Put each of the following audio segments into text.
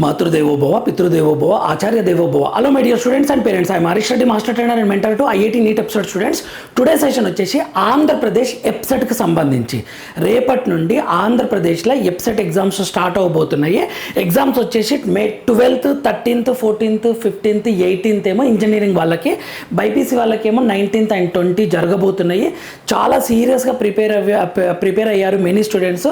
మాతృదేవో భవ, పితృదేవో భవ, ఆచార్య దేవో భవ. Hello my dear students and parents, I Harish Reddy, master trainer and mentor to IIT NEET EAPCET students. Today session వచ్చేసి ఆంధ్రప్రదేశ్ ఎప్సెట్కి సంబంధించి రేపటి నుండి ఆంధ్రప్రదేశ్లో ఎప్సెట్ ఎగ్జామ్స్ స్టార్ట్ అవబోతున్నాయి. ఎగ్జామ్స్ వచ్చేసి మే 12th, 13th, 14th, 15th, 18th ఏమో ఇంజనీరింగ్ వాళ్ళకి, బైపీసీ వాళ్ళకేమో 19th and 20 జరగబోతున్నాయి. చాలా సీరియస్గా ప్రిపేర్ అయ్యారు మెనీ స్టూడెంట్స్.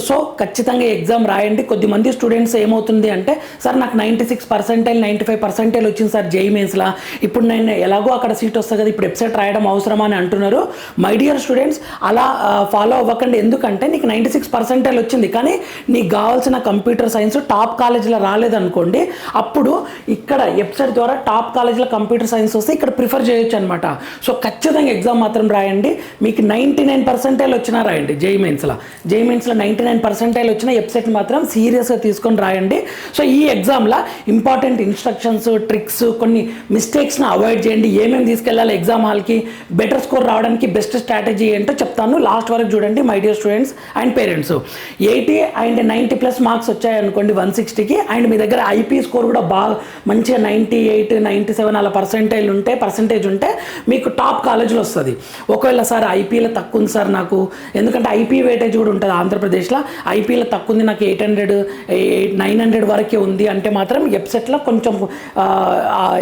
సో ఖచ్చితంగా ఎగ్జామ్ రాయండి. కొద్దిమంది స్టూడెంట్స్ ఏమవుతుంది అంటే, సార్ నాకు 96%, 95% వచ్చింది సార్ జేఈ మెయిన్స్లా, ఇప్పుడు నేను ఎలాగో అక్కడ సీట్ వస్తుంది కదా, ఇప్పుడు వెబ్సైట్ రాయడం అవసరమా అని అంటున్నారు. మై డియర్ స్టూడెంట్స్, అలా ఫాలో అవ్వకండి. ఎందుకంటే నీకు 96% వచ్చింది, కానీ నీకు కావాల్సిన కంప్యూటర్ సైన్స్ టాప్ కాలేజీలో రాలేదనుకోండి, అప్పుడు ఇక్కడ వెబ్సైట్ ద్వారా టాప్ కాలేజీలో కంప్యూటర్ సైన్స్ వస్తే ఇక్కడ ప్రిఫర్ చేయొచ్చు అనమాట. సో ఖచ్చితంగా ఎగ్జామ్ మాత్రం రాయండి. మీకు 99% వచ్చినా రాయండి. జేఈ మెయిన్స్లో 99% వచ్చిన వెబ్సైట్ మాత్రం సీరియస్గా తీసుకొని రాయండి. సో ఈ ఎగ్జామ్లో ఇంపార్టెంట్ ఇన్స్ట్రక్షన్స్, ట్రిక్స్, కొన్ని మిస్టేక్స్ని అవాయిడ్ చేయండి. ఏమేమి తీసుకెళ్ళాలి ఎగ్జామ్ హాల్కి, బెటర్ స్కోర్ రావడానికి బెస్ట్ స్ట్రాటజీ ఏంటో చెప్తాను. లాస్ట్ వరకు చూడండి my dear students and parents. 80 and 90+ marks వచ్చాయనుకోండి 160కి, అండ్ మీ దగ్గర ఐపీ స్కోర్ కూడా బాగా మంచిగా 98, 97 అలా పర్సెంటేజ్ ఉంటే మీకు టాప్ కాలేజీలో వస్తుంది. ఒకవేళ సార్ ఐపీలో తక్కువ ఉంది సార్ నాకు, ఎందుకంటే ఐపీ వెయిటేజ్ కూడా ఉంటుంది ఆంధ్రప్రదేశ్లో, ఐపీలో తక్కువ ఉంది నాకు 800, 900 వరకే ఉంది అంటే మాత్రం వెబ్సైట్లో కొంచెం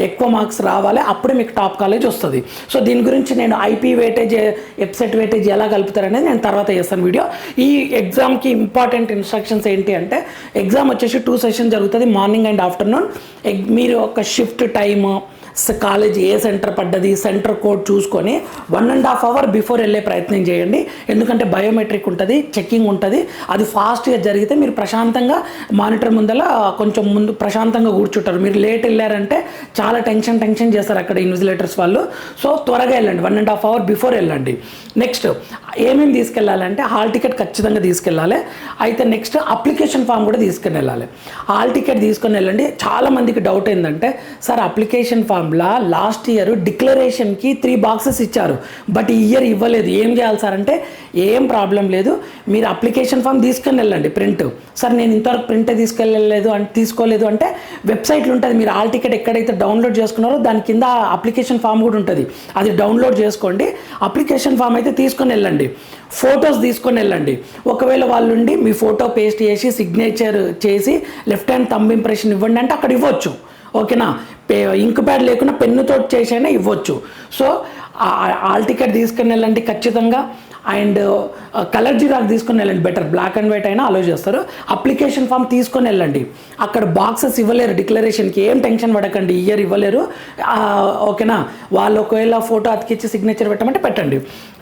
ఎక్కువ మార్క్స్ రావాలి, అప్పుడే మీకు టాప్ కాలేజ్ వస్తుంది. సో దీని గురించి నేను ఐపీ వెయిటేజ్, వెబ్సైట్ వెయిటేజ్ ఎలా కలుపుతారనేది నేను తర్వాత చేస్తాను వీడియో. ఈ ఎగ్జామ్కి ఇంపార్టెంట్ ఇన్స్ట్రక్షన్స్ ఏంటి అంటే, ఎగ్జామ్ వచ్చేసి 2 సెషన్స్ జరుగుతుంది, మార్నింగ్ అండ్ ఆఫ్టర్నూన్. మీరు ఒక షిఫ్ట్ టైము, కాలేజ్ ఏ సెంటర్ పడ్డది, సెంటర్ కోడ్ చూసుకొని 1.5 hours బిఫోర్ వెళ్ళే ప్రయత్నం చేయండి. ఎందుకంటే బయోమెట్రిక్ ఉంటుంది, చెక్కింగ్ ఉంటుంది. అది ఫాస్ట్గా జరిగితే మీరు ప్రశాంతంగా మానిటర్ ముందర కొంచెం ముందు ప్రశాంతంగా కూర్చుంటారు. మీరు లేట్ వెళ్ళారంటే చాలా టెన్షన్ చేస్తారు అక్కడ ఇన్విజిలేటర్స్ వాళ్ళు. సో త్వరగా వెళ్ళండి, 1.5 hours బిఫోర్ వెళ్ళండి. నెక్స్ట్ ఏమేమి తీసుకెళ్ళాలంటే, హాల్ టికెట్ ఖచ్చితంగా తీసుకెళ్ళాలి. అయితే నెక్స్ట్ అప్లికేషన్ ఫామ్ కూడా తీసుకుని వెళ్ళాలి. హాల్ టికెట్ తీసుకొని వెళ్ళండి. చాలామందికి డౌట్ ఏంటంటే, sir application form last year డిక్లరేషన్కి 3 boxes ఇచ్చారు, బట్ ఈ ఇయర్ ఇవ్వలేదు, ఏం చేయాలి సార్ అంటే, ఏం ప్రాబ్లం లేదు, మీరు అప్లికేషన్ ఫామ్ తీసుకొని వెళ్ళండి ప్రింట్. సార్ నేను ఇంతవరకు ప్రింట్ తీసుకోలేదు అంటే వెబ్సైట్లో ఉంటుంది. మీరు ఆల్ టికెట్ ఎక్కడైతే డౌన్లోడ్ చేసుకున్నారో దాని కింద అప్లికేషన్ ఫామ్ కూడా ఉంటుంది, అది డౌన్లోడ్ చేసుకోండి. అప్లికేషన్ ఫామ్ అయితే తీసుకొని వెళ్ళండి. ఫొటోస్ తీసుకొని వెళ్ళండి. ఒకవేళ వాళ్ళుండి మీ ఫోటో పేస్ట్ చేసి సిగ్నేచర్ చేసి లెఫ్ట్ హ్యాండ్ థంబ్ ఇంప్రెషన్ ఇవ్వండి అంటే అక్కడ ఇవ్వచ్చు, ఓకేనా. ఇంక్ ప్యాడ్ లేకుండా పెన్నుతో చేసైనా ఇవ్వచ్చు. సో ఆల్ టికెట్ తీసుకుని వెళ్ళండి ఖచ్చితంగా. అండ్ కలర్ జిరాక్స్ తీసుకొని వెళ్ళండి, బెటర్, బ్లాక్ అండ్ వైట్ అయినా అలో చేస్తారు. అప్లికేషన్ ఫామ్ తీసుకొని వెళ్ళండి. అక్కడ బాక్సెస్ ఇవ్వలేరు డిక్లరేషన్కి, ఏం టెన్షన్ పడకండి, ఇయర్ ఇవ్వలేరు, ఓకేనా. వాళ్ళు ఒకవేళ ఫోటో అతికిచ్చి సిగ్నేచర్ పెట్టమంటే పెట్టండి.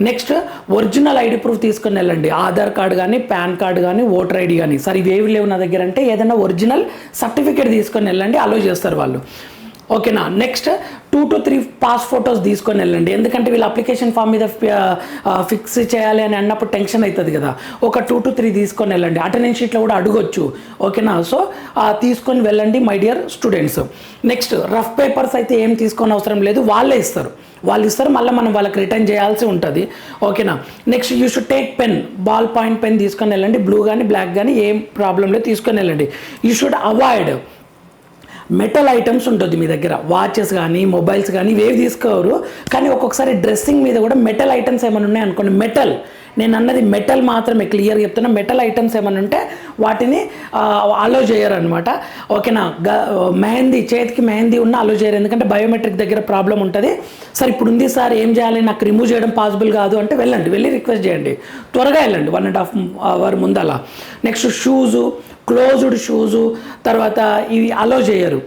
నెక్స్ట్ ఒరిజినల్ ఐడి ప్రూఫ్ తీసుకొని వెళ్ళండి. ఆధార్ కార్డు కానీ, పాన్ కార్డు కానీ, ఓటర్ ఐడి కానీ. సార్ ఇవేవి లేవు నా దగ్గర అంటే ఏదైనా ఒరిజినల్ సర్టిఫికేట్ తీసుకొని వెళ్ళండి, అలో చేస్తారు వాళ్ళు, ఓకేనా. నెక్స్ట్ 2 to 3 పాస్ ఫొటోస్ తీసుకొని వెళ్ళండి. ఎందుకంటే వీళ్ళు అప్లికేషన్ ఫామ్ మీద ఫిక్స్ చేయాలి అని అన్నప్పుడు టెన్షన్ అవుతుంది కదా. ఒక 2 to 3 తీసుకొని వెళ్ళండి. అటెండెన్స్ షీట్లో కూడా అడగొచ్చు, ఓకేనా. సో తీసుకొని వెళ్ళండి my dear students. Next rough papers అయితే ఏం తీసుకొని అవసరం లేదు, వాళ్ళు ఇస్తారు, మళ్ళీ మనం వాళ్ళకి రిటర్న్ చేయాల్సి ఉంటుంది, ఓకేనా. Next you should take pen, ball point pen తీసుకొని వెళ్ళండి, బ్లూ కానీ బ్లాక్ కానీ ఏం ప్రాబ్లం లేదు, తీసుకొని వెళ్ళండి. You should avoid metal items ఉంటుంది మీ దగ్గర, వాచెస్ కానీ మొబైల్స్ కానీ ఇవేవి తీసుకోరు, కానీ ఒక్కొక్కసారి డ్రెస్సింగ్ మీద కూడా మెటల్ ఐటమ్స్ ఏమైనా ఉన్నాయి అనుకోండి, మెటల్, నేను అన్నది మెటల్ మాత్రమే, క్లియర్గా చెప్తున్నా, మెటల్ ఐటమ్స్ ఏమైనా ఉంటే వాటిని అలో చేయరు అనమాట, ఓకేనా. మెహందీ, చేతికి మెహందీ ఉన్న అలో చేయరు, ఎందుకంటే బయోమెట్రిక్ దగ్గర ప్రాబ్లం ఉంటుంది. సార్ ఇప్పుడు ఉంది సార్ ఏం చేయాలి, నాకు రిమూవ్ చేయడం పాసిబుల్ కాదు అంటే వెళ్ళి రిక్వెస్ట్ చేయండి, త్వరగా వెళ్ళండి 1.5 hours ముందు అలా. నెక్స్ట్ షూజు, క్లోజ్డ్ షూజు, తర్వాత ఇవి అలో చేయరు.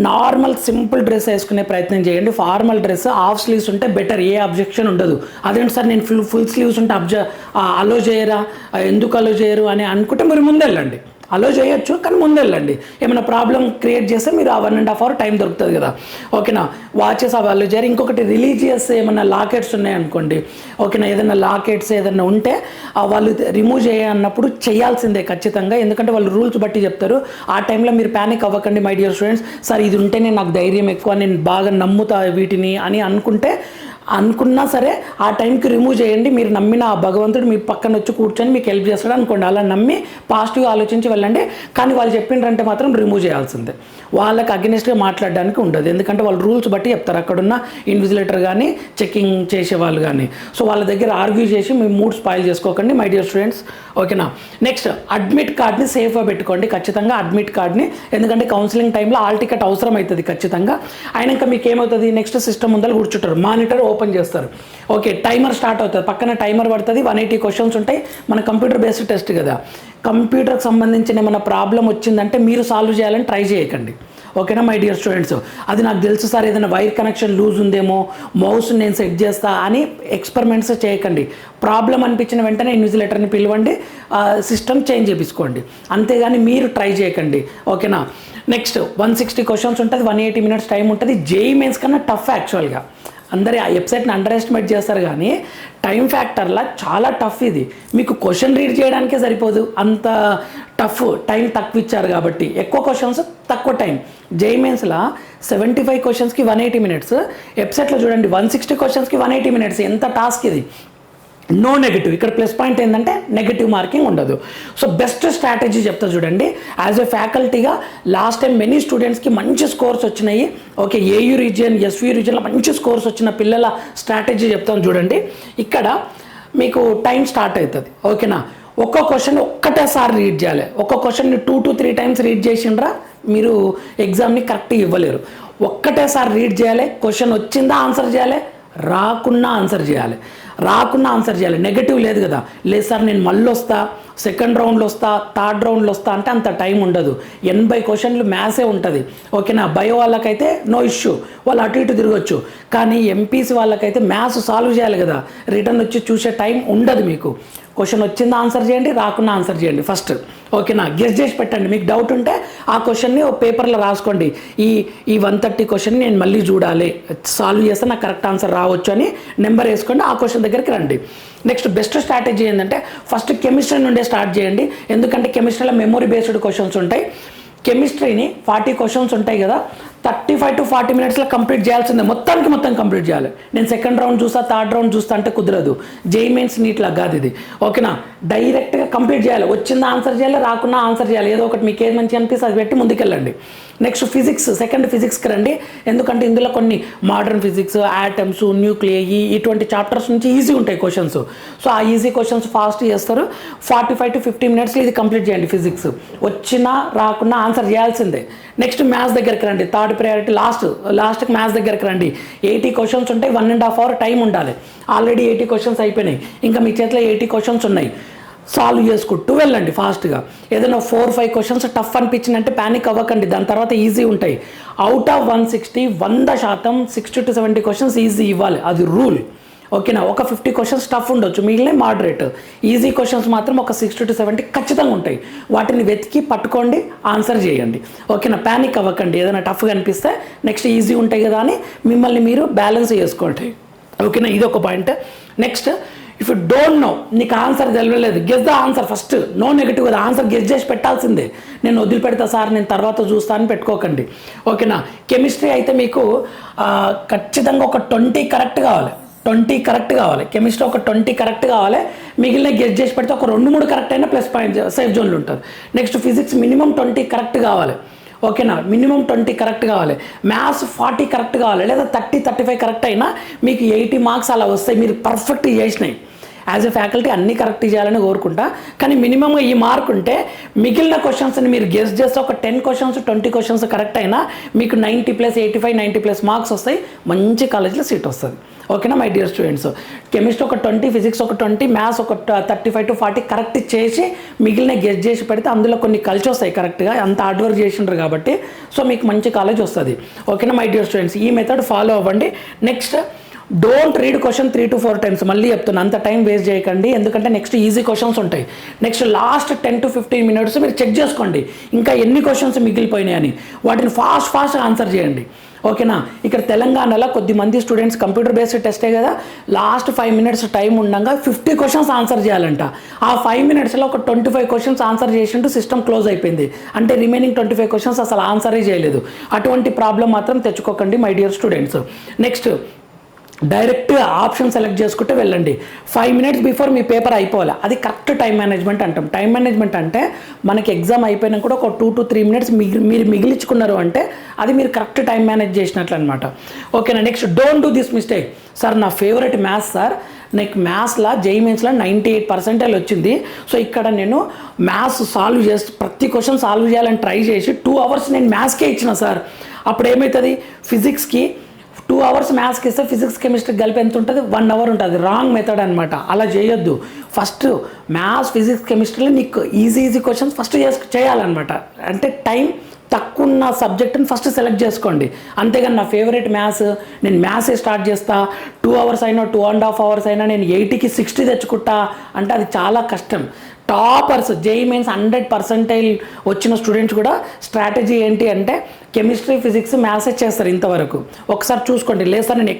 నార్మల్ సింపుల్ డ్రెస్ వేసుకునే ప్రయత్నం చేయండి. ఫార్మల్ డ్రెస్ హాఫ్ స్లీవ్స్ ఉంటే బెటర్, ఏ అబ్జెక్షన్ ఉండదు. అదేంటి సార్ నేను ఫుల్ స్లీవ్స్ ఉంటే అలో చేయరా, ఎందుకు అలో చేయరు అని అనుకుంటే మీరు ముందెళ్ళండి, అలో చేయొచ్చు కానీ ముందెళ్ళండి. ఏమైనా ప్రాబ్లం క్రియేట్ చేస్తే మీరు ఆ 1.5 hours టైం దొరుకుతుంది కదా, ఓకేనా. వాచెస్ అవి అలో చేయరు. ఇంకొకటి రిలీజియస్ ఏమైనా లాకెట్స్ ఉన్నాయనుకోండి, ఓకేనా, ఏదైనా లాకెట్స్ ఏదైనా ఉంటే వాళ్ళు రిమూవ్ చేయన్నప్పుడు చేయాల్సిందే ఖచ్చితంగా, ఎందుకంటే వాళ్ళు రూల్స్ బట్టి చెప్తారు. ఆ టైంలో మీరు ప్యానిక్ అవ్వకండి మై డియర్ స్టూడెంట్స్. సార్ ఇది ఉంటేనే నాకు ధైర్యం ఎక్కువ, నేను బాగా నమ్ముతా వీటిని అని అనుకుంటే అనుకున్నా సరే ఆ టైంకి రిమూవ్ చేయండి. మీరు నమ్మిన ఆ భగవంతుడు మీ పక్కన వచ్చి కూర్చొని మీకు హెల్ప్ చేస్తాడు అనుకోండి, అలా నమ్మి పాజిటివ్గా ఆలోచించి వెళ్ళండి. కానీ వాళ్ళు చెప్పిండ్రంటే మాత్రం రిమూవ్ చేయాల్సిందే. వాళ్ళకి అగెనిస్ట్గా మాట్లాడడానికి ఉండదు, ఎందుకంటే వాళ్ళు రూల్స్ బట్టి చెప్తారు అక్కడున్న ఇన్విజిలేటర్ కానీ చెకింగ్ చేసే వాళ్ళు కానీ. సో వాళ్ళ దగ్గర ఆర్గ్యూ చేసి మీ మూడ్ స్పాయిల్ చేసుకోకండి మై డియర్ స్టూడెంట్స్. ఓకేనా. నెక్స్ట్ అడ్మిట్ కార్డ్ని సేఫ్గా పెట్టుకోండి ఖచ్చితంగా, అడ్మిట్ కార్డ్ని. ఎందుకంటే కౌన్సిలింగ్ టైంలో హాల్ టికెట్ అవసరం అవుతుంది ఖచ్చితంగా. అయినాక మీకు ఏమవుతుంది, నెక్స్ట్ సిస్టమ్ ముందర కూర్చుంటారు, మానిటర్ ఓపెన్ చేస్తారు. ఓకే, టైమర్ స్టార్ట్ అవుతుంది, పక్కన టైమర్ పడుతుంది, 180 క్వశ్చన్స్ ఉంటాయి. మన కంప్యూటర్ బేస్డ్ టెస్ట్ కదా, కంప్యూటర్కి సంబంధించిన ఏమైనా ప్రాబ్లం వచ్చిందంటే మీరు సాల్వ్ చేయాలని ట్రై చేయకండి. ఓకేనా మై డియర్ స్టూడెంట్స్. అది నాకు తెలుసు సార్, ఏదైనా వైర్ కనెక్షన్ లూజ్ ఉందేమో, మౌస్ నేను సెట్ చేస్తా అని ఎక్స్పెరిమెంట్స్ చేయకండి. ప్రాబ్లం అనిపించిన వెంటనే ఇన్విజిలేటర్ని పిలవండి, సిస్టమ్ చేంజ్ చేయించుకోండి, అంతేగాని మీరు ట్రై చేయకండి. ఓకేనా. నెక్స్ట్ 160 క్వశ్చన్స్ ఉంటుంది, 180 మినిట్స్ టైం ఉంటుంది. జేఈ మెయిన్స్ కన్నా టఫ్ యాక్చువల్గా. అందరి ఆ వెబ్సైట్ని అండర్ ఎస్టిమేట్ చేస్తారు కానీ టైం ఫ్యాక్టర్లా చాలా టఫ్ ఇది. మీకు క్వశ్చన్ రీడ్ చేయడానికే సరిపోదు, అంత టఫ్. టైం తక్కువ ఇచ్చారు కాబట్టి ఎక్కువ క్వశ్చన్స్ తక్కువ టైం. జేఈ మెయిన్స్లో 75 క్వశ్చన్స్కి 180 మినిట్స్, వెబ్సైట్లో చూడండి 160 క్వశ్చన్స్కి 180 మినిట్స్. ఎంత టాస్క్ ఇది. No negative. ఇక్కడ ప్లస్ పాయింట్ ఏంటంటే నెగిటివ్ మార్కింగ్ ఉండదు. సో బెస్ట్ స్ట్రాటజీ చెప్తా చూడండి. యాజ్ ఎ ఫ్యాకల్టీగా లాస్ట్ టైం మెనీ స్టూడెంట్స్కి మంచి స్కోర్స్ వచ్చినాయి. ఓకే, ఏయూ రీజియన్, ఎస్వీ రీజియన్లో మంచి స్కోర్స్ వచ్చిన పిల్లల స్ట్రాటజీ చెప్తాను చూడండి. ఇక్కడ మీకు టైం స్టార్ట్ అవుతుంది. ఓకేనా. ఒక్కో క్వశ్చన్ ఒక్కటేసారి రీడ్ చేయాలి. ఒక్కో క్వశ్చన్ని 2 to 3 టైమ్స్ రీడ్ చేసిండ్రా మీరు ఎగ్జామ్ని కరెక్ట్గా ఇవ్వలేరు. ఒక్కటేసారి రీడ్ చేయాలి, క్వశ్చన్ వచ్చిందా ఆన్సర్ చేయాలి, రాకున్నా ఆన్సర్ చేయాలి. నెగటివ్ లేదు కదా, లేదు సార్ నేను మళ్ళీ వస్తా, సెకండ్ రౌండ్లో వస్తా, థర్డ్ రౌండ్లో వస్తా అంటే అంత టైం ఉండదు. 80 క్వశ్చన్లు మ్యాథ్సే ఉంటుంది. ఓకేనా. బయో వాళ్ళకైతే నో ఇష్యూ, వాళ్ళు అటు ఇటు తిరగచ్చు. కానీ ఎంపీసీ వాళ్ళకైతే మ్యాథ్స్ సాల్వ్ చేయాలి కదా, రిటర్న్ వచ్చి చూసే టైం ఉండదు మీకు. క్వశ్చన్ వచ్చిందా ఆన్సర్ చేయండి, రాకున్నా ఆన్సర్ చేయండి ఫస్ట్. ఓకేనా. గెస్ చేసి పెట్టండి. మీకు డౌట్ ఉంటే ఆ క్వశ్చన్ని పేపర్లో రాసుకోండి. ఈ 130 క్వశ్చన్ నేను మళ్ళీ చూడాలి, సాల్వ్ చేస్తే నాకు కరెక్ట్ ఆన్సర్ రావచ్చు అని నెంబర్ వేసుకోండి, ఆ క్వశ్చన్ దగ్గరికి రండి. నెక్స్ట్ బెస్ట్ స్ట్రాటజీ ఏంటంటే ఫస్ట్ కెమిస్ట్రీ నుండే స్టార్ట్ చేయండి. ఎందుకంటే కెమిస్ట్రీలో మెమొరీ బేస్డ్ క్వశ్చన్స్ ఉంటాయి. కెమిస్ట్రీని 40 క్వశ్చన్స్ ఉంటాయి కదా, 35 to 40 మినిట్స్లో కంప్లీట్ చేయాల్సిందే. మొత్తం కంప్లీట్ చేయాలి. నేను సెకండ్ రౌండ్ చూస్తా, థర్డ్ రౌండ్ చూస్తా అంటే కుదరదు. జేఈ మెయిన్స్ నీట్లా కాదు ఇది. ఓకేనా. డైరెక్ట్గా కంప్లీట్ చేయాలి. వచ్చిందా ఆన్సర్ చేయాలి, రాకున్నా ఆన్సర్ చేయాలి. ఏదో ఒకటి మీకు ఏది మంచి అనిపిస్తే అది పెట్టి ముందుకెళ్ళండి. నెక్స్ట్ ఫిజిక్స్, సెకండ్ ఫిజిక్స్కి రండి. ఎందుకంటే ఇందులో కొన్ని మోడర్న్ ఫిజిక్స్, యాటమ్స్, న్యూక్లియై ఇటువంటి చాప్టర్స్ నుంచి ఈజీ ఉంటాయి క్వశ్చన్స్. సో ఆ ఈజీ క్వశ్చన్స్ ఫాస్ట్ చేస్తారు. 45 to 50 మినిట్స్లో ఇది కంప్లీట్ చేయండి. ఫిజిక్స్ వచ్చినా రాకున్నా ఆన్సర్ చేయాల్సిందే. నెక్స్ట్ మ్యాథ్స్ దగ్గరికి రండి. థర్డ్ ప్రయారిటీ లాస్ట్కి మ్యాథ్స్ దగ్గరికి రండి. 80 క్వశ్చన్స్ ఉంటాయి, 1.5 hour టైం ఉండాలి. ఆల్రెడీ 80 క్వశ్చన్స్ అయిపోయినాయి, ఇంకా మీ చేతిలో 80 క్వశ్చన్స్ ఉన్నాయి. సాల్వ్ చేసుకుంటూ వెళ్ళండి ఫాస్ట్గా. ఏదైనా 4-5 క్వశ్చన్స్ టఫ్ అనిపించిందంటే ప్యానిక్ అవ్వకండి, దాని తర్వాత ఈజీ ఉంటాయి. Out of 160 100% 60 to 70 questions easy ఇవ్వాలి, అది రూల్. ఓకేనా. ఒక 50 క్వశ్చన్స్ టఫ్ ఉండొచ్చు, మిగిలిన మోడరేట్. ఈజీ క్వశ్చన్స్ మాత్రం ఒక 60 to 70 ఖచ్చితంగా ఉంటాయి. వాటిని వెతికి పట్టుకోండి, ఆన్సర్ చేయండి. ఓకేనా. ప్యానిక్ అవ్వకండి. ఏదైనా టఫ్గా అనిపిస్తే నెక్స్ట్ ఈజీ ఉంటాయి కదా అని మిమ్మల్ని మీరు బ్యాలెన్స్ చేసుకోండి. ఓకేనా. ఇది ఒక point. Next if you don't know, నీకు ఆన్సర్ తెలియలేదు, guess the answer first. No negative కదా, ఆన్సర్ గెస్ చేసి పెట్టాల్సిందే. నేను వదిలిపెడతా సార్, నేను తర్వాత చూస్తా అని పెట్టుకోకండి. ఓకేనా. కెమిస్ట్రీ అయితే మీకు ఖచ్చితంగా ఒక 20 కరెక్ట్ కావాలి. 20 కరెక్ట్ కావాలి. కెమిస్ట్రీ ఒక 20 కరెక్ట్ కావాలి. మిగిలిన గెస్ చేసి పెడితే ఒక 2-3 కరెక్ట్ అయినా ప్లస్ పాయింట్ సేఫ్ జోన్లు ఉంటుంది. నెక్స్ట్ ఫిజిక్స్ మినిమం 20 కరెక్ట్ కావాలి. ఓకేనా. మినిమం 20 కరెక్ట్ కావాలి. మ్యాథ్స్ 40 కరెక్ట్ కావాలి, లేదా 30-35 కరెక్ట్ అయినా మీకు 80 మార్క్స్ అలా వస్తాయి, మీరు పర్ఫెక్ట్ చేసినాయి. యాజ్ ఎ ఫ్యాకల్టీ అన్ని కరెక్ట్ చేయాలని కోరుకుంటా, కానీ మినిమంగా ఈ మార్క్ ఉంటే మిగిలిన క్వశ్చన్స్ని మీరు గెస్ చేస్తే ఒక 10 క్వశ్చన్స్ 20 క్వశ్చన్స్ కరెక్ట్ అయినా మీకు 90+85 90+ మార్క్స్ వస్తాయి, మంచి కాలేజీలో సీట్ వస్తుంది. ఓకేనా మై డియర్ స్టూడెంట్స్. కెమిస్ట్రీ ఒక 20, ఫిజిక్స్ ఒక 20, మ్యాథ్స్ ఒక 35 to 40 కరెక్ట్ చేసి మిగిలిన గెస్ చేసి పెడితే అందులో కొన్ని కలిసి వస్తాయి కరెక్ట్గా, అంత హార్డ్ వర్క్ చేసిండ్రు కాబట్టి. సో మీకు మంచి కాలేజ్ వస్తుంది. ఓకేనా మై డియర్ స్టూడెంట్స్. ఈ మెథడ్ ఫాలో అవ్వండి. Next don't read question 3 to 4 times. మళ్ళీ చెప్తున్నా, అంత టైం వేస్ట్ చేయకండి, ఎందుకంటే నెక్స్ట్ ఈజీ క్వశ్చన్స్ ఉంటాయి. నెక్స్ట్ లాస్ట్ 10 to 15 మినిట్స్ మీరు చెక్ చేసుకోండి ఇంకా ఎన్ని క్వశ్చన్స్ మిగిలిపోయినాయని, వాటిని ఫాస్ట్గా ఆన్సర్ చేయండి. ఓకేనా. ఇక్కడ తెలంగాణలో కొద్దిమంది స్టూడెంట్స్ కంప్యూటర్ బేస్డ్ టెస్టే కదా, లాస్ట్ 5 minutes టైం ఉండగా 50 క్వశ్చన్స్ ఆన్సర్ చేయాలంట. ఆ 5 minutesలో ఒక 25 క్వశ్చన్స్ ఆన్సర్ చేసింటూ సిస్టమ్ క్లోజ్ అయిపోయింది. అంటే రిమైనింగ్ 25 క్వశ్చన్స్ అసలు ఆన్సరే చేయలేదు. అటువంటి ప్రాబ్లం మాత్రం తెచ్చుకోకండి my dear students. Next direct option select చేసుకుంటే వెళ్ళండి. 5 minutes బిఫోర్ మీ పేపర్ అయిపోవాలి. అది కరెక్ట్ టైం మేనేజ్మెంట్ అంటాం. టైం మేనేజ్మెంట్ అంటే మనకి ఎగ్జామ్ అయిపోయినా కూడా ఒక 2 to 3 minutes మీరు మిగిలించుకున్నారు అంటే అది మీరు కరెక్ట్ టైం మేనేజ్ చేసినట్లు అనమాట. ఓకేనా. Next, don't do this mistake. Sir నా ఫేవరెట్ మ్యాథ్స్ సార్, నాకు మ్యాథ్స్లో JEE మెయిన్స్లో 98% వచ్చింది. సో ఇక్కడ నేను మ్యాథ్స్ సాల్వ్ చేసి ప్రతి క్వశ్చన్ సాల్వ్ చేయాలని ట్రై చేసి 2 hours నేను మ్యాథ్స్కే ఇచ్చిన సార్. అప్పుడు ఏమవుతుంది, ఫిజిక్స్కి 2 hours మ్యాథ్స్కి ఇస్తే ఫిజిక్స్ కెమిస్ట్రీ కలిపి ఎంత ఉంటుంది, 1 hour ఉంటుంది. రాంగ్ మెథడ్ అనమాట. అలా చేయొద్దు. ఫస్ట్ మ్యాథ్స్ ఫిజిక్స్ కెమిస్ట్రీలో నీకు ఈజీ క్వశ్చన్స్ ఫస్ట్ చేయాలన్నమాట. అంటే టైం తక్కువ ఉన్న సబ్జెక్ట్ని ఫస్ట్ సెలెక్ట్ చేసుకోండి. అంతేగాని నా ఫేవరెట్ మ్యాథ్స్, నేను మ్యాథ్సే స్టార్ట్ చేస్తా, 2 hours అయినా 2.5 hours అయినా నేను 80కి 60 తెచ్చుకుంటా అంటే అది చాలా కష్టం. టాపర్స్ JEE మెయిన్స్ 100% వచ్చిన స్టూడెంట్స్ కూడా స్ట్రాటజీ ఏంటి అంటే కెమిస్ట్రీ ఫిజిక్స్ మ్యాథ్సే చేస్తారు ఇంతవరకు. ఒకసారి చూసుకోండి. లేదు సార్ నేను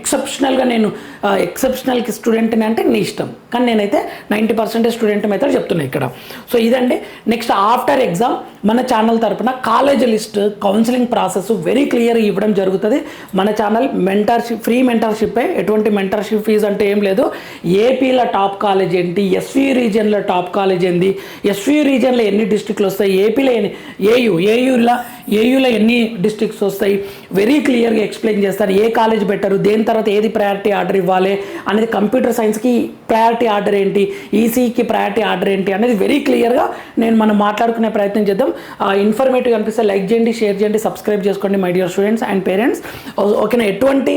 ఎక్సెప్షనల్ స్టూడెంట్ని అంటే నీ ఇష్టం, కానీ నేనైతే 90% స్టూడెంట్ మెథడ్ చెప్తున్నా ఇక్కడ. సో ఇదండి. నెక్స్ట్, ఆఫ్టర్ ఎగ్జామ్ మన ఛానల్ తరపున college list, counselling process very clear ఇవ్వడం జరుగుతుంది. మన ఛానల్ మెంటర్షిప్, ఫ్రీ మెంటర్షిప్పే, ఎటువంటి మెంటర్షిప్ ఫీజు అంటే ఏం లేదు. ఏపీలో టాప్ కాలేజ్ ఏంటి, SVU రీజియన్లో టాప్ కాలేజ్ ఏంది, SVU రీజియన్లో ఎన్ని డిస్ట్రిక్ట్లు వస్తాయి, ఏపీలో ఏయూలో ఎన్ని డిస్ట్రిక్ట్స్ వస్తాయి, వెరీ క్లియర్గా ఎక్స్ప్లెయిన్ చేస్తారు. ఏ కాలేజ్ బెటర్, దేని తర్వాత ఏది ప్రయారిటీ ఆర్డర్ ఇవ్వాలి అనేది, కంప్యూటర్ సైన్స్కి ప్రయారిటీ ఆర్డర్ ఏంటి, ఈసీకి ప్రయారిటీ ఆర్డర్ ఏంటి అనేది వెరీ క్లియర్గా మనం మాట్లాడుకునే ప్రయత్నం చేద్దాం. ఇన్ఫర్మేటివ్ అనిపిస్తే లైక్ చేయండి, షేర్ చేయండి, సబ్స్క్రైబ్ చేసుకోండి my dear students and parents. ఓకేనా. ఎటువంటి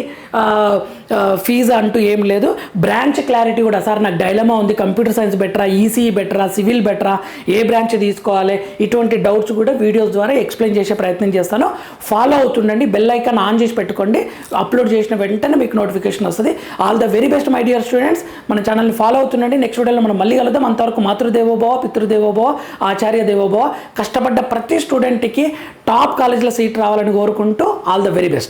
ఫీజు అంటూ ఏం లేదు. బ్రాంచ్ క్లారిటీ కూడా, సార్ నాకు డైలమా ఉంది, కంప్యూటర్ సైన్స్ బెటరా, ఈసీఈ బెటరా, సివిల్ బెటరా, ఏ బ్రాంచ్ తీసుకోవాలి, ఇటువంటి డౌట్స్ కూడా వీడియోస్ ద్వారా ఎక్స్ప్లెయిన్ చేసే ప్రయత్నం చేస్తాను. ఫాలో అవుతుండండి. బెల్ ఐకాన్ ఆన్ చేసి పెట్టుకోండి. అప్లోడ్ చేసిన వెంటనే మీకు నోటిఫికేషన్ వస్తుంది. All the very best my dear students. మన ఛానల్ని ఫాలో అవుతుండండి. నెక్స్ట్ వీడియోలో మనం మళ్ళీ కలుద్దాం. అంతవరకు మాతృదేవోభవ, పితృదేవోభవ, ఆచార్య దేవోభవ. కష్టపడ్డ ప్రతి స్టూడెంట్కి టాప్ కాలేజ్లో సీట్ రావాలని కోరుకుంటూ ఆల్ ద వెరీ బెస్ట్.